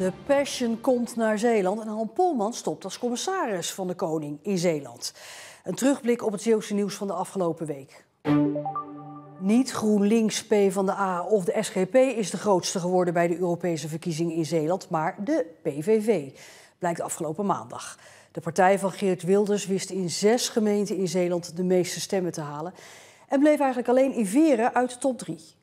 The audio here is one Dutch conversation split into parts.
De Passion komt naar Zeeland en Han Polman stopt als commissaris van de Koning in Zeeland. Een terugblik op het Zeeuwse nieuws van de afgelopen week. Niet GroenLinks, PvdA of de SGP is de grootste geworden bij de Europese verkiezingen in Zeeland, maar de PVV, blijkt afgelopen maandag. De partij van Geert Wilders wist in 6 gemeenten in Zeeland de meeste stemmen te halen en bleef eigenlijk alleen in Veere uit de top 3.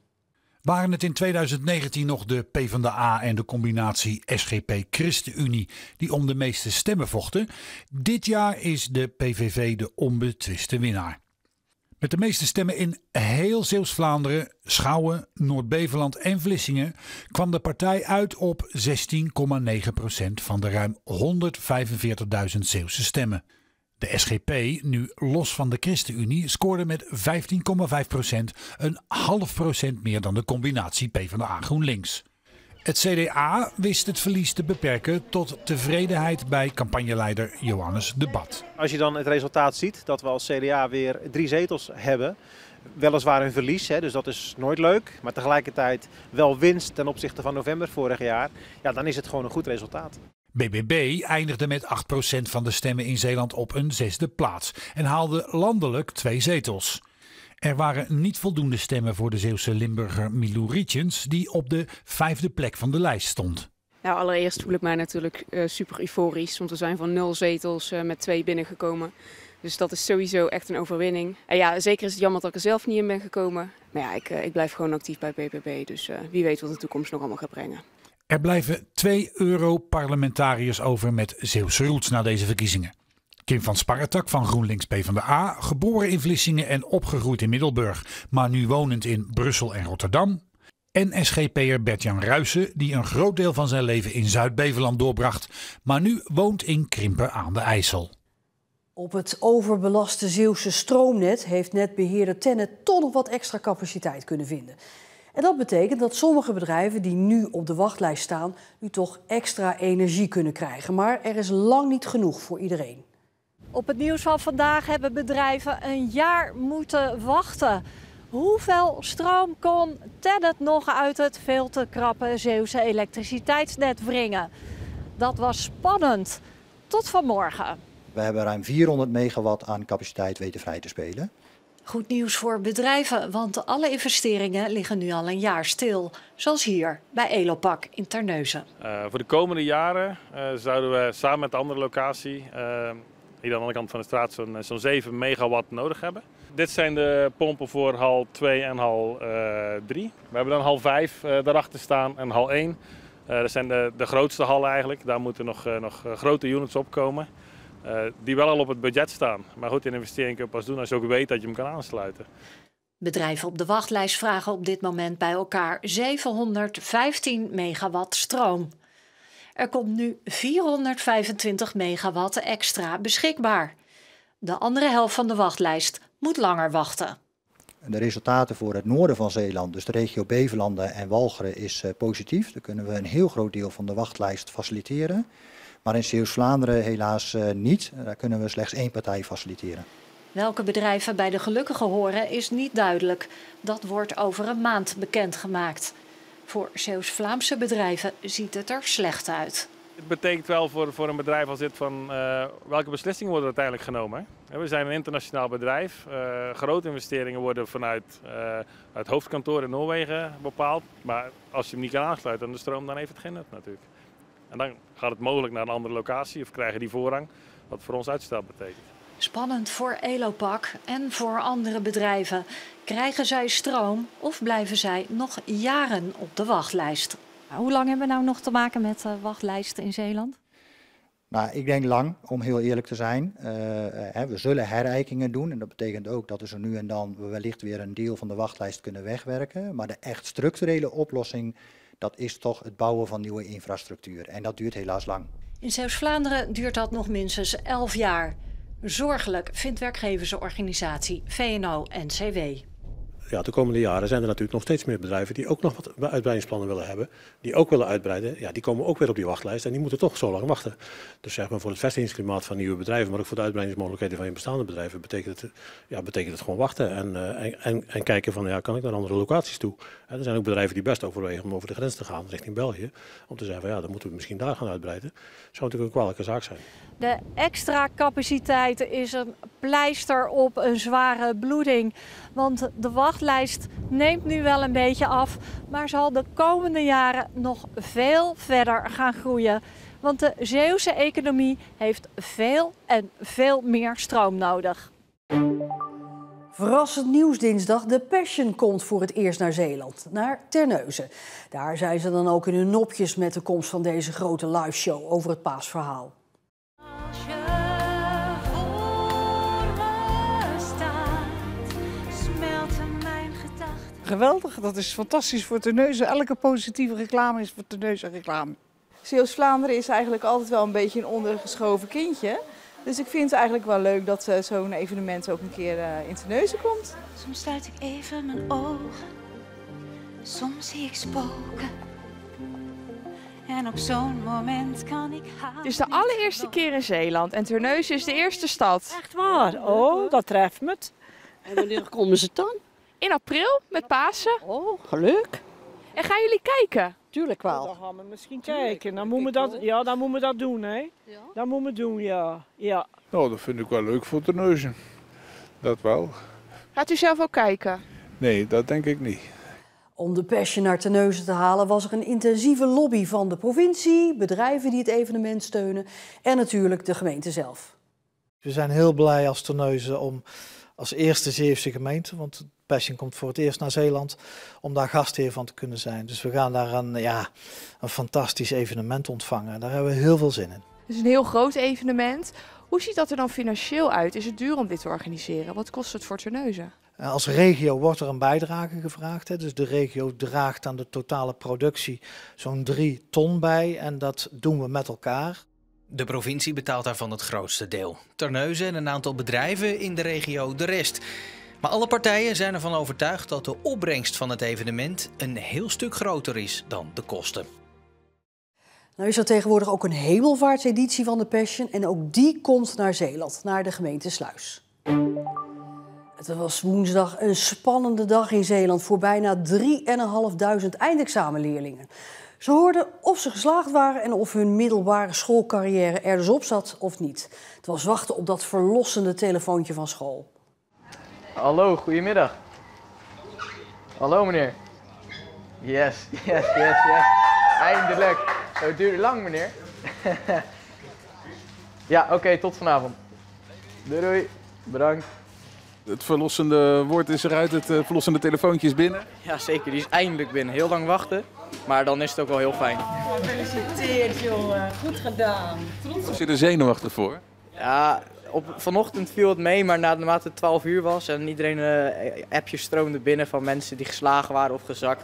Waren het in 2019 nog de PvdA en de combinatie SGP-ChristenUnie die om de meeste stemmen vochten? Dit jaar is de PVV de onbetwiste winnaar. Met de meeste stemmen in heel Zeeuws-Vlaanderen, Schouwen, Noord-Beveland en Vlissingen kwam de partij uit op 16,9% van de ruim 145.000 Zeeuwse stemmen. De SGP, nu los van de ChristenUnie, scoorde met 15,5%, een half procent meer dan de combinatie PvdA-GroenLinks. Het CDA wist het verlies te beperken tot tevredenheid bij campagneleider Johannes de Bat. Als je dan het resultaat ziet dat we als CDA weer 3 zetels hebben, weliswaar een verlies, dus dat is nooit leuk, maar tegelijkertijd wel winst ten opzichte van november vorig jaar, ja, dan is het gewoon een goed resultaat. BBB eindigde met 8% van de stemmen in Zeeland op een 6e plaats en haalde landelijk 2 zetels. Er waren niet voldoende stemmen voor de Zeeuwse Limburger Milou Rietjens, die op de 5e plek van de lijst stond. Nou, allereerst voel ik mij natuurlijk super euforisch, want we zijn van 0 zetels met 2 binnengekomen. Dus dat is sowieso echt een overwinning. En ja, zeker is het jammer dat ik er zelf niet in ben gekomen. Maar ja, ik blijf gewoon actief bij BBB, dus wie weet wat de toekomst nog allemaal gaat brengen. Er blijven 2 Europarlementariërs over met Zeeuwse roots na deze verkiezingen. Kim van Sparretak van GroenLinks PvdA, geboren in Vlissingen en opgegroeid in Middelburg, maar nu wonend in Brussel en Rotterdam. En SGP'er Bert-Jan Ruijsen, die een groot deel van zijn leven in Zuid-Beveland doorbracht, maar nu woont in Krimpen aan de IJssel. Op het overbelaste Zeeuwse stroomnet heeft netbeheerder Tennet toch nog wat extra capaciteit kunnen vinden. En dat betekent dat sommige bedrijven die nu op de wachtlijst staan, nu toch extra energie kunnen krijgen. Maar er is lang niet genoeg voor iedereen. Op het nieuws van vandaag hebben bedrijven een jaar moeten wachten. Hoeveel stroom kon Tennet nog uit het veel te krappe Zeeuwse elektriciteitsnet wringen? Dat was spannend. Tot vanmorgen. We hebben ruim 400 megawatt aan capaciteit weten vrij te spelen. Goed nieuws voor bedrijven, want alle investeringen liggen nu al een jaar stil. Zoals hier bij Elopak in Terneuzen. Voor de komende jaren zouden we samen met de andere locatie, hier aan de andere kant van de straat, zo'n 7 megawatt nodig hebben. Dit zijn de pompen voor hal 2 en hal 3. We hebben dan hal 5 daarachter staan en hal 1. Dat zijn de grootste hallen eigenlijk. Daar moeten nog grote units op komen. Die wel al op het budget staan. Maar goed, een investering kun je pas doen als je ook weet dat je hem kan aansluiten. Bedrijven op de wachtlijst vragen op dit moment bij elkaar 715 megawatt stroom. Er komt nu 425 megawatt extra beschikbaar. De andere helft van de wachtlijst moet langer wachten. De resultaten voor het noorden van Zeeland, dus de regio Bevelanden en Walcheren, is positief. Daar kunnen we een heel groot deel van de wachtlijst faciliteren. Maar in Zeeuws-Vlaanderen helaas niet. Daar kunnen we slechts 1 partij faciliteren. Welke bedrijven bij de gelukkigen horen is niet duidelijk. Dat wordt over een maand bekendgemaakt. Voor Zeeuws-Vlaamse bedrijven ziet het er slecht uit. Het betekent wel voor een bedrijf als dit van welke beslissingen worden uiteindelijk genomen. We zijn een internationaal bedrijf. Grote investeringen worden vanuit het hoofdkantoor in Noorwegen bepaald. Maar als je hem niet kan aansluiten aan de stroom, dan heeft het geen nut natuurlijk. En dan gaat het mogelijk naar een andere locatie of krijgen die voorrang, wat voor ons uitstel betekent. Spannend voor Elopak en voor andere bedrijven. Krijgen zij stroom of blijven zij nog jaren op de wachtlijst? Hoe lang hebben we nou nog te maken met wachtlijsten in Zeeland? Nou, ik denk lang, om heel eerlijk te zijn. We zullen herijkingen doen en dat betekent ook dat we zo nu en dan wellicht weer een deel van de wachtlijst kunnen wegwerken. Maar de echt structurele oplossing, dat is toch het bouwen van nieuwe infrastructuur. En dat duurt helaas lang. In Zeeuws-Vlaanderen duurt dat nog minstens 11 jaar. Zorgelijk vindt werkgeversorganisatie VNO-NCW. ja, de komende jaren zijn er natuurlijk nog steeds meer bedrijven die ook nog wat uitbreidingsplannen willen hebben. Die ook willen uitbreiden. Ja, die komen ook weer op die wachtlijst en die moeten toch zo lang wachten. Dus zeg maar voor het vestigingsklimaat van nieuwe bedrijven, maar ook voor de uitbreidingsmogelijkheden van je bestaande bedrijven, betekent het gewoon wachten en kijken van, ja, kan ik naar andere locaties toe? Er zijn ook bedrijven die best overwegen om over de grens te gaan richting België. Om te zeggen van, ja, dan moeten we misschien daar gaan uitbreiden. Dat zou natuurlijk een kwalijke zaak zijn. De extra capaciteit is een pleister op een zware bloeding. Want de wachtlijst neemt nu wel een beetje af, maar zal de komende jaren nog veel verder gaan groeien. Want de Zeeuwse economie heeft veel en veel meer stroom nodig. Verrassend nieuws dinsdag. De Passion komt voor het eerst naar Zeeland, naar Terneuzen. Daar zijn ze dan ook in hun nopjes met de komst van deze grote liveshow over het paasverhaal. Als je voor me staat, smelten mijn gedachten. Geweldig, dat is fantastisch voor Terneuzen. Elke positieve reclame is voor Terneuzen reclame. Zeeuws-Vlaanderen is eigenlijk altijd wel een beetje een ondergeschoven kindje. Dus ik vind het eigenlijk wel leuk dat zo'n evenement ook een keer in Terneuzen komt. Soms sluit ik even mijn ogen, soms zie ik spoken. En op zo'n moment kan ik Het is de allereerste keer in Zeeland en Terneuzen is de eerste stad. Echt waar? Oh, dat treft me. En wanneer komen ze dan? In april, met Pasen. Oh, geluk. En gaan jullie kijken? Tuurlijk wel. Dan gaan we misschien kijken. Dan moeten we dat doen, hè? Ja. Dat moeten we doen, ja. Nou, dat vind ik wel leuk voor Terneuzen. Dat wel. Gaat u zelf ook kijken? Nee, dat denk ik niet. Om de Passion naar Terneuzen te halen was er een intensieve lobby van de provincie, bedrijven die het evenement steunen en natuurlijk de gemeente zelf. We zijn heel blij als Terneuzen om als eerste Zeeuwse gemeente, want Passion komt voor het eerst naar Zeeland, om daar gastheer van te kunnen zijn. Dus we gaan daar een fantastisch evenement ontvangen. Daar hebben we heel veel zin in. Het is een heel groot evenement. Hoe ziet dat er dan financieel uit? Is het duur om dit te organiseren? Wat kost het voor Terneuzen? Als regio wordt er een bijdrage gevraagd. Hè. Dus de regio draagt aan de totale productie zo'n 3 ton bij en dat doen we met elkaar. De provincie betaalt daarvan het grootste deel. Terneuzen en een aantal bedrijven in de regio de rest. Maar alle partijen zijn ervan overtuigd dat de opbrengst van het evenement een heel stuk groter is dan de kosten. Nou is er tegenwoordig ook een hemelvaartseditie van de Passion en ook die komt naar Zeeland, naar de gemeente Sluis. Het was woensdag een spannende dag in Zeeland voor bijna 3.500 eindexamenleerlingen. Ze hoorden of ze geslaagd waren en of hun middelbare schoolcarrière er dus op zat of niet. Het was wachten op dat verlossende telefoontje van school. Hallo, goedemiddag. Hallo meneer. Yes. Eindelijk. Het duurde lang meneer. Ja, oké, tot vanavond. Doei. Bedankt. Het verlossende woord is eruit, het verlossende telefoontje is binnen. Ja, zeker. Die is eindelijk binnen. Heel lang wachten, maar dan is het ook wel heel fijn. Gefeliciteerd jongen, goed gedaan. Was je er zenuwachtig voor? Ja, vanochtend viel het mee, maar naarmate het 12 uur was en iedereen appjes stroomde binnen van mensen die geslagen waren of gezakt.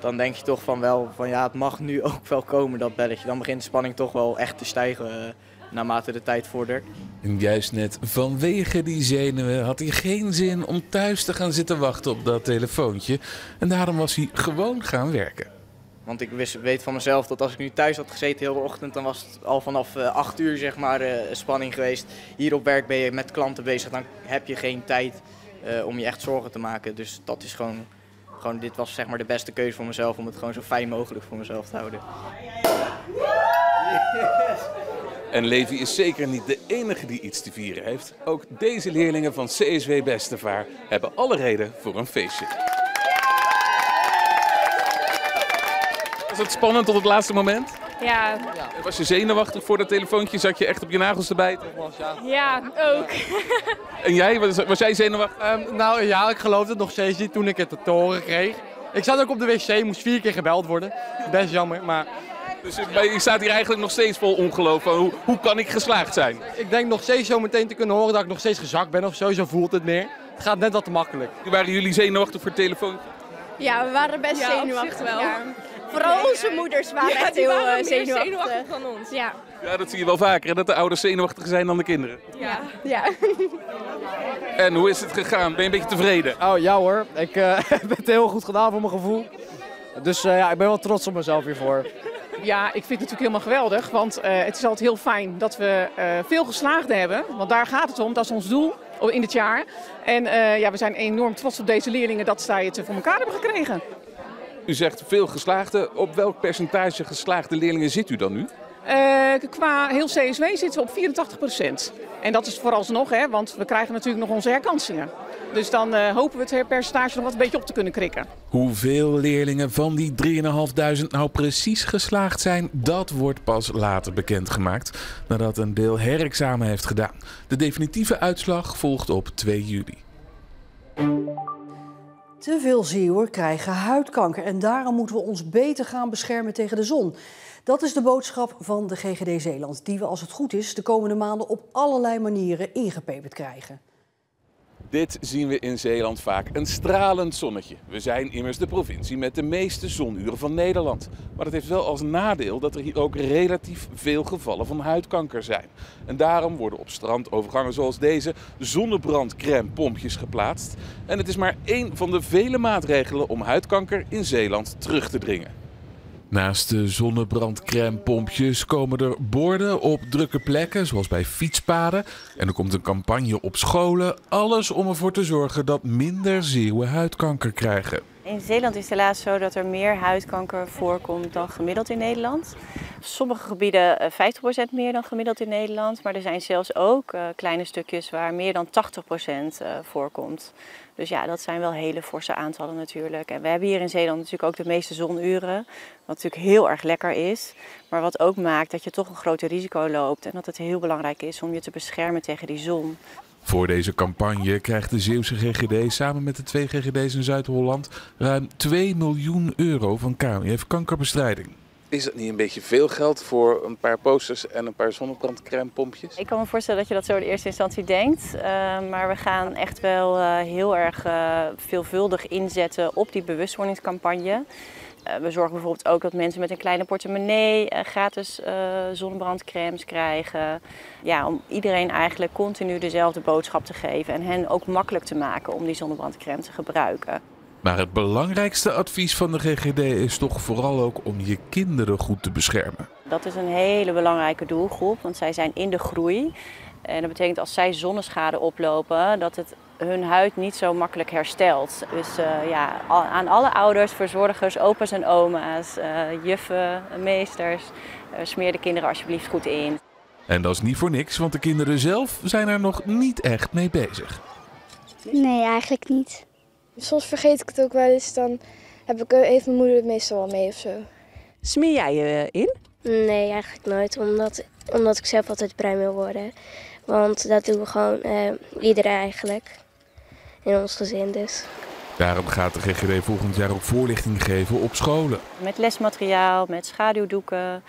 Dan denk je toch van ja, het mag nu ook wel komen dat belletje. Dan begint de spanning toch wel echt te stijgen naarmate de tijd vordert. En juist net vanwege die zenuwen had hij geen zin om thuis te gaan zitten wachten op dat telefoontje. En daarom was hij gewoon gaan werken. Want ik weet van mezelf dat als ik nu thuis had gezeten heel de ochtend, dan was het al vanaf 8 uur zeg maar spanning geweest. Hier op werk ben je met klanten bezig, dan heb je geen tijd om je echt zorgen te maken. Dus dat is gewoon dit was zeg maar de beste keuze voor mezelf om het gewoon zo fijn mogelijk voor mezelf te houden. En Levi is zeker niet de enige die iets te vieren heeft. Ook deze leerlingen van CSW Bestevaar hebben alle reden voor een feestje. Was het spannend tot het laatste moment? Ja. Was je zenuwachtig voor dat telefoontje? Zat je echt op je nagels te bijten? Ja, ook. En jij? Was jij zenuwachtig? Nou ja, ik geloofde het nog steeds niet toen ik het te horen kreeg. Ik zat ook op de wc, moest 4 keer gebeld worden. Best jammer, maar... Dus je staat hier eigenlijk nog steeds vol ongeloof van hoe kan ik geslaagd zijn? Ik denk nog steeds zo meteen te kunnen horen dat ik nog steeds gezakt ben of zo voelt het meer. Het gaat net wat te makkelijk. Waren jullie zenuwachtig voor het telefoontje? Ja, we waren best zenuwachtig. Wel. Ja. Vooral onze moeders waren echt heel zenuwachtig van ons. Ja. Ja, dat zie je wel vaker, hè? Dat de ouders zenuwachtiger zijn dan de kinderen. Ja. En hoe is het gegaan? Ben je een beetje tevreden? Oh ja hoor, ik heb het heel goed gedaan voor mijn gevoel. Dus ja, ik ben wel trots op mezelf hiervoor. Ja, ik vind het natuurlijk helemaal geweldig, want het is altijd heel fijn dat we veel geslaagden hebben. Want daar gaat het om, dat is ons doel in dit jaar. En ja, we zijn enorm trots op deze leerlingen dat zij het voor elkaar hebben gekregen. U zegt veel geslaagde. Op welk percentage geslaagde leerlingen zit u dan nu? Qua heel CSW zitten we op 84%. En dat is vooralsnog, hè, want we krijgen natuurlijk nog onze herkansingen. Dus dan hopen we het percentage nog wat een beetje op te kunnen krikken. Hoeveel leerlingen van die 3.500 nou precies geslaagd zijn, dat wordt pas later bekendgemaakt, nadat een deel herexamen heeft gedaan. De definitieve uitslag volgt op 2 juli. Te veel Zeeuwen krijgen huidkanker en daarom moeten we ons beter gaan beschermen tegen de zon. Dat is de boodschap van de GGD Zeeland, die we als het goed is de komende maanden op allerlei manieren ingepeperd krijgen. Dit zien we in Zeeland vaak, een stralend zonnetje. We zijn immers de provincie met de meeste zonuren van Nederland. Maar dat heeft wel als nadeel dat er hier ook relatief veel gevallen van huidkanker zijn. En daarom worden op strandovergangen zoals deze zonnebrandcrèmepompjes geplaatst. En het is maar één van de vele maatregelen om huidkanker in Zeeland terug te dringen. Naast de zonnebrandcrèmepompjes komen er borden op drukke plekken, zoals bij fietspaden. En er komt een campagne op scholen. Alles om ervoor te zorgen dat minder Zeeuwen huidkanker krijgen. In Zeeland is het helaas zo dat er meer huidkanker voorkomt dan gemiddeld in Nederland. Op sommige gebieden 50% meer dan gemiddeld in Nederland. Maar er zijn zelfs ook kleine stukjes waar meer dan 80% voorkomt. Dus ja, dat zijn wel hele forse aantallen natuurlijk. En we hebben hier in Zeeland natuurlijk ook de meeste zonuren. Wat natuurlijk heel erg lekker is. Maar wat ook maakt dat je toch een groter risico loopt. En dat het heel belangrijk is om je te beschermen tegen die zon. Voor deze campagne krijgt de Zeeuwse GGD samen met de 2 GGD's in Zuid-Holland ruim 2 miljoen euro van KNMF kankerbestrijding. Is dat niet een beetje veel geld voor een paar posters en een paar zonnebrandcrèmepompjes? Ik kan me voorstellen dat je dat zo in eerste instantie denkt. Maar we gaan echt wel heel erg veelvuldig inzetten op die bewustwordingscampagne. We zorgen bijvoorbeeld ook dat mensen met een kleine portemonnee gratis zonnebrandcremes krijgen. Ja, om iedereen eigenlijk continu dezelfde boodschap te geven en hen ook makkelijk te maken om die zonnebrandcrème te gebruiken. Maar het belangrijkste advies van de GGD is toch vooral ook om je kinderen goed te beschermen. Dat is een hele belangrijke doelgroep, want zij zijn in de groei. En dat betekent als zij zonneschade oplopen, dat het hun huid niet zo makkelijk herstelt. Dus ja, aan alle ouders, verzorgers, opa's en oma's, juffen, meesters, smeer de kinderen alsjeblieft goed in. En dat is niet voor niks, want de kinderen zelf zijn er nog niet echt mee bezig. Nee, eigenlijk niet. Soms vergeet ik het ook wel eens, dan heeft mijn moeder het meestal wel mee of zo. Smeer jij je in? Nee, eigenlijk nooit, omdat ik zelf altijd bruin wil worden. Want dat doen we gewoon iedereen eigenlijk, in ons gezin dus. Daarom gaat de GGD volgend jaar ook voorlichting geven op scholen. Met lesmateriaal, met schaduwdoeken.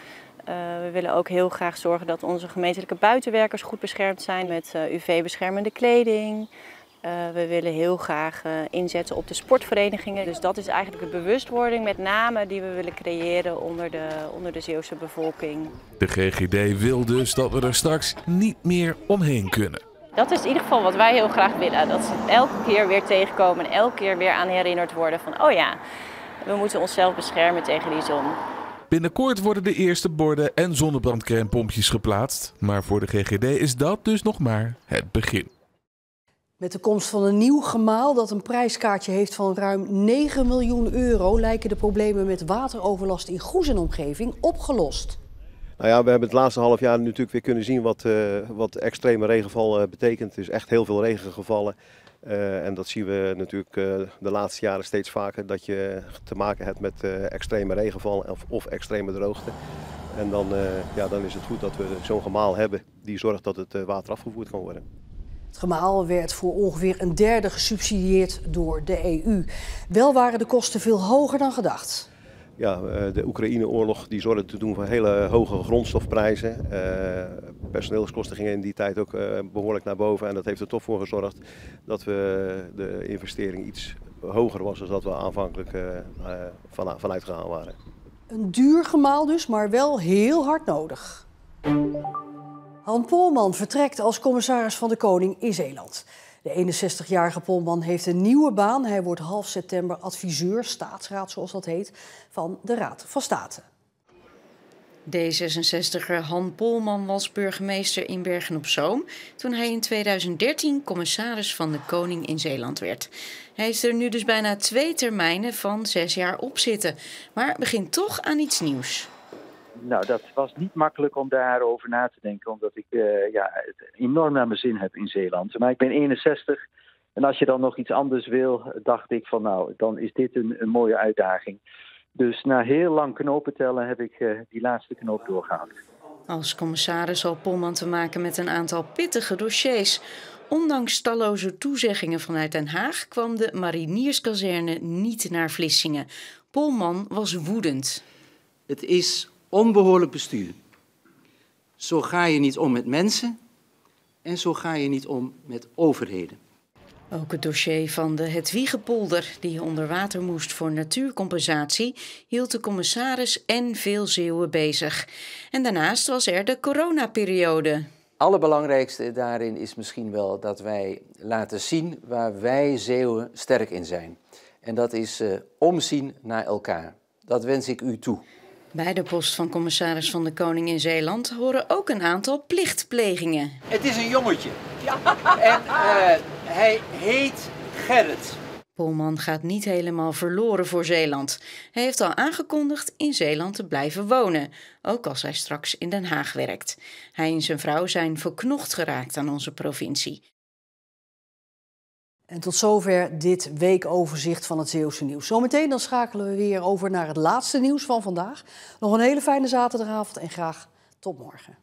We willen ook heel graag zorgen dat onze gemeentelijke buitenwerkers goed beschermd zijn met UV-beschermende kleding. We willen heel graag inzetten op de sportverenigingen. Dus dat is eigenlijk de bewustwording met name die we willen creëren onder de Zeeuwse bevolking. De GGD wil dus dat we er straks niet meer omheen kunnen. Dat is in ieder geval wat wij heel graag willen. Dat ze elke keer weer tegenkomen en elke keer weer aan herinnerd worden van oh ja, we moeten onszelf beschermen tegen die zon. Binnenkort worden de eerste borden en zonnebrandcrèmepompjes geplaatst. Maar voor de GGD is dat dus nog maar het begin. Met de komst van een nieuw gemaal dat een prijskaartje heeft van ruim 9 miljoen euro... lijken de problemen met wateroverlast in Goes en omgeving opgelost. Nou ja, we hebben het laatste half jaar natuurlijk weer kunnen zien wat extreme regenval betekent. Er is echt heel veel regen gevallen. En dat zien we natuurlijk de laatste jaren steeds vaker. Dat je te maken hebt met extreme regenval of extreme droogte. En dan is het goed dat we zo'n gemaal hebben die zorgt dat het water afgevoerd kan worden. Het gemaal werd voor ongeveer een derde gesubsidieerd door de EU. Wel waren de kosten veel hoger dan gedacht. Ja, de Oekraïne-oorlog die zorgde te doen voor hele hoge grondstofprijzen. Personeelskosten gingen in die tijd ook behoorlijk naar boven. En dat heeft er toch voor gezorgd dat de investering iets hoger was dan dat we aanvankelijk vanuit gegaan waren. Een duur gemaal dus, maar wel heel hard nodig. Han Polman vertrekt als commissaris van de Koning in Zeeland. De 61-jarige Polman heeft een nieuwe baan. Hij wordt half september adviseur, staatsraad zoals dat heet, van de Raad van State. D66er Han Polman was burgemeester in Bergen-op-Zoom toen hij in 2013 commissaris van de Koning in Zeeland werd. Hij heeft er nu dus bijna 2 termijnen van 6 jaar op zitten, maar begint toch aan iets nieuws. Nou, dat was niet makkelijk om daarover na te denken, omdat ik het enorm naar mijn zin heb in Zeeland. Maar ik ben 61 en als je dan nog iets anders wil, dacht ik van nou, dan is dit een mooie uitdaging. Dus na heel lang knopen tellen heb ik die laatste knoop doorgehaald. Als commissaris zal Polman te maken met een aantal pittige dossiers. Ondanks talloze toezeggingen vanuit Den Haag kwam de marinierskazerne niet naar Vlissingen. Polman was woedend. Het is onbehoorlijk bestuur. Zo ga je niet om met mensen en zo ga je niet om met overheden. Ook het dossier van de Hedwiegepolder, die onder water moest voor natuurcompensatie, hield de commissaris en veel Zeeuwen bezig. En daarnaast was er de coronaperiode. Allerbelangrijkste daarin is misschien wel dat wij laten zien waar wij Zeeuwen sterk in zijn. En dat is omzien naar elkaar. Dat wens ik u toe. Bij de post van commissaris van de Koning in Zeeland horen ook een aantal plichtplegingen. Het is een jongetje. Ja. En hij heet Gerrit. Polman gaat niet helemaal verloren voor Zeeland. Hij heeft al aangekondigd in Zeeland te blijven wonen, ook als hij straks in Den Haag werkt. Hij en zijn vrouw zijn verknocht geraakt aan onze provincie. En tot zover dit weekoverzicht van het Zeeuwse nieuws. Zometeen dan schakelen we weer over naar het laatste nieuws van vandaag. Nog een hele fijne zaterdagavond en graag tot morgen.